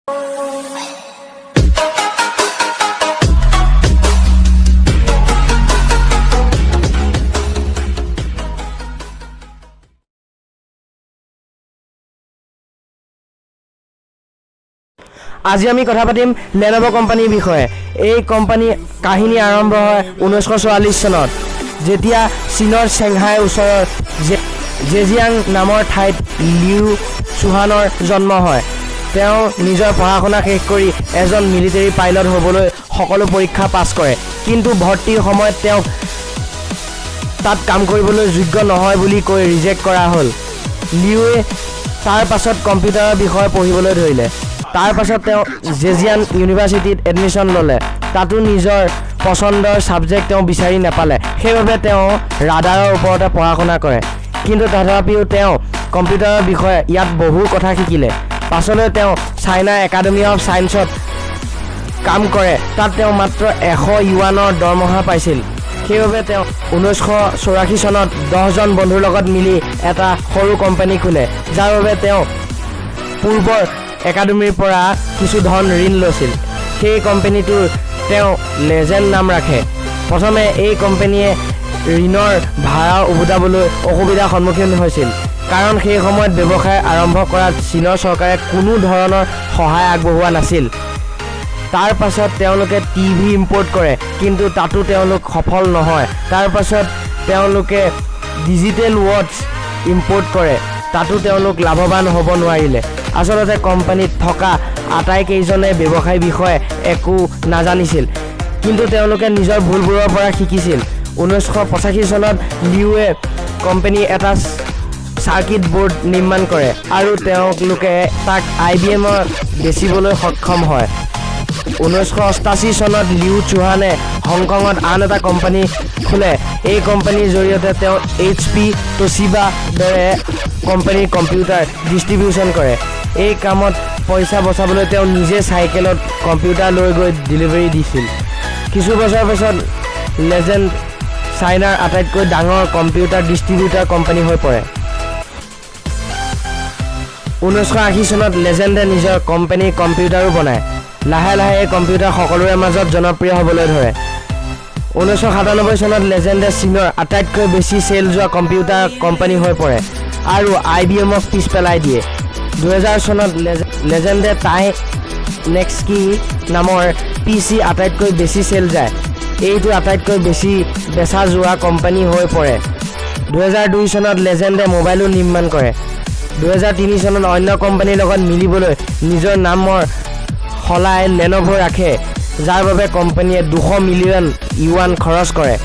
আজি আমি কথা পাতিম লেনভো কোম্পানীৰ বিষয়ে। এই কোম্পানী কাহিনী আৰম্ভ হয় 1944 চনত, যেতিয়া চীনৰ চেংহাইৰ ওচৰৰ জেজিয়াং নামৰ ঠাইত লিউ চুহানৰ জন্ম হয়। তেওঁ নিজৰ পঢ়া শুনা শেষ কৰি এজন মিলিটাৰী পাইলট হ'বলৈ সকলো পৰীক্ষা পাছ কৰে, কিন্তু ভৰ্তিৰ সময়ত তেওঁক তাত কাম কৰিবলৈ যোগ্য নহয় বুলি কৈ ৰিজেক্ট কৰা হ'ল। লিউৱে তাৰ পাছত কম্পিউটাৰৰ বিষয়ে পঢ়িবলৈ ধৰিলে। তাৰ পাছত তেওঁ জেজিয়ান ইউনিভাৰ্চিটিত এডমিশ্যন ল'লে। তাতো নিজৰ পচন্দৰ ছাবজেক্ট তেওঁ বিচাৰি নাপালে, সেইবাবে তেওঁ ৰাডাৰৰ ওপৰতে পঢ়া শুনা কৰে। কিন্তু তথাপিও তেওঁ কম্পিউটাৰৰ বিষয়ে ইয়াত বহু কথা শিকিলে। পাছলৈ তেওঁ চাইনা একাডেমি অফ ছায়েন্সত কাম কৰে। তাত তেওঁ মাত্ৰ 100 ইউৱানৰ দৰমহা পাইছিল। সেইবাবে তেওঁ 1984 চনত 10জন বন্ধুৰ লগত মিলি এটা সৰু কোম্পানী খোলে, যাৰ বাবে তেওঁ পূৰ্বৰ একাডেমীৰ পৰা কিছু ধন ঋণ লৈছিল। সেই কোম্পানীটোৰ তেওঁ লেজেণ্ড নাম ৰাখে। প্ৰথমে এই কোম্পানীয়ে ঋণৰ ভাড়া উভতাবলৈ অসুবিধাৰ সন্মুখীন হৈছিল, কাৰণ সেই সময়ত ব্যৱসায় আৰম্ভ কৰাত চীনৰ চৰকাৰে কোনো ধৰণৰ সহায় আগবঢ়োৱা নাছিল। তাৰ পাছত তেওঁলোকে টিভি ইম্পৰ্ট কৰে, কিন্তু তাতো তেওঁলোক সফল নহয়। তাৰ পাছত তেওঁলোকে ডিজিটেল ৱাটচ ইম্পৰ্ট কৰে, তাতো তেওঁলোক লাভৱান হ'ব নোৱাৰিলে। আচলতে কোম্পানীত থকা আটাইকেইজনে ব্যৱসায়ৰ বিষয়ে একো নাজানিছিল, কিন্তু তেওঁলোকে নিজৰ ভুলবোৰৰ পৰা শিকিছিল। 1985 চনত লিউৱে কোম্পানী এটা চাৰ্কিট বৰ্ড নিৰ্মাণ কৰে আৰু তেওঁলোকে তাক IBMৰ বেচিবলৈ সক্ষম হয়। 1988 চনত লিউ চুহানে হংকঙত আন এটা কোম্পানী খোলে। এই কোম্পানীৰ জৰিয়তে তেওঁ HP, তোচিবা দৰে কোম্পানীৰ কম্পিউটাৰ ডিষ্ট্ৰিবিউশ্যন কৰে। এই কামত পইচা বচাবলৈ তেওঁ নিজে চাইকেলত কম্পিউটাৰ লৈ গৈ ডেলিভাৰী দিছিল। কিছু বছৰ পিছত লেজেণ্ড চাইনাৰ আটাইতকৈ ডাঙৰ কম্পিউটাৰ ডিষ্ট্ৰিবিউটাৰ কোম্পানী হৈ পৰে। 1980 চনত লেজেণ্ডে নিজৰ কোম্পানীৰ কম্পিউটাৰো বনায়। লাহে লাহে এই কম্পিউটাৰ সকলোৰে মাজত জনপ্ৰিয় হ'বলৈ ধৰে। 1997 চনত লেজেণ্ডে চীনৰ আটাইতকৈ বেছি চেল যোৱা কম্পিউটাৰ কোম্পানী হৈ পৰে আৰু IBMক পিছ পেলাই দিয়ে। 2000 চনত লেজেণ্ডে নেক্সকি নামৰ PC আটাইতকৈ বেছি চেল যায়। এইটো আটাইতকৈ বেছি বেচা যোৱা কোম্পানী হৈ পৰে। 2002 চনত লেজেণ্ডে মোবাইলো নিৰ্মাণ কৰে। 2003 চনত অন্য কোম্পানীৰ লগত মিলিবলৈ নিজৰ নামৰ সলাই লেনভো ৰাখে, যাৰ বাবে কোম্পানীয়ে 200 মিলিয়ন ইউৱান খৰচ কৰে।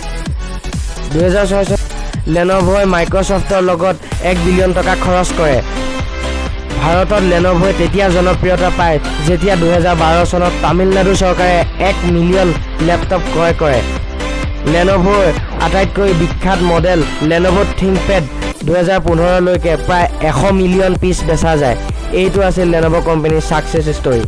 2006 চনত লেনভোই মাইক্ৰ'ছফ্টৰ লগত 1 বিলিয়ন টকা খৰচ কৰে। ভাৰতত লেনভোই তেতিয়া জনপ্ৰিয়তা পায় যেতিয়া 2012 চনত তামিলনাডু চৰকাৰে 1 মিলিয়ন লেপটপ ক্ৰয় কৰে। লেনভোৰ আটাইতকৈ বিখ্যাত মডেল লেনভো থিংকপেড 2015 লৈকে প্ৰায় 100 মিলিয়ন পিচ বেচা যায়। এইটো আছিল লেনভো কোম্পানীৰ ছাকচেছ ষ্টৰী।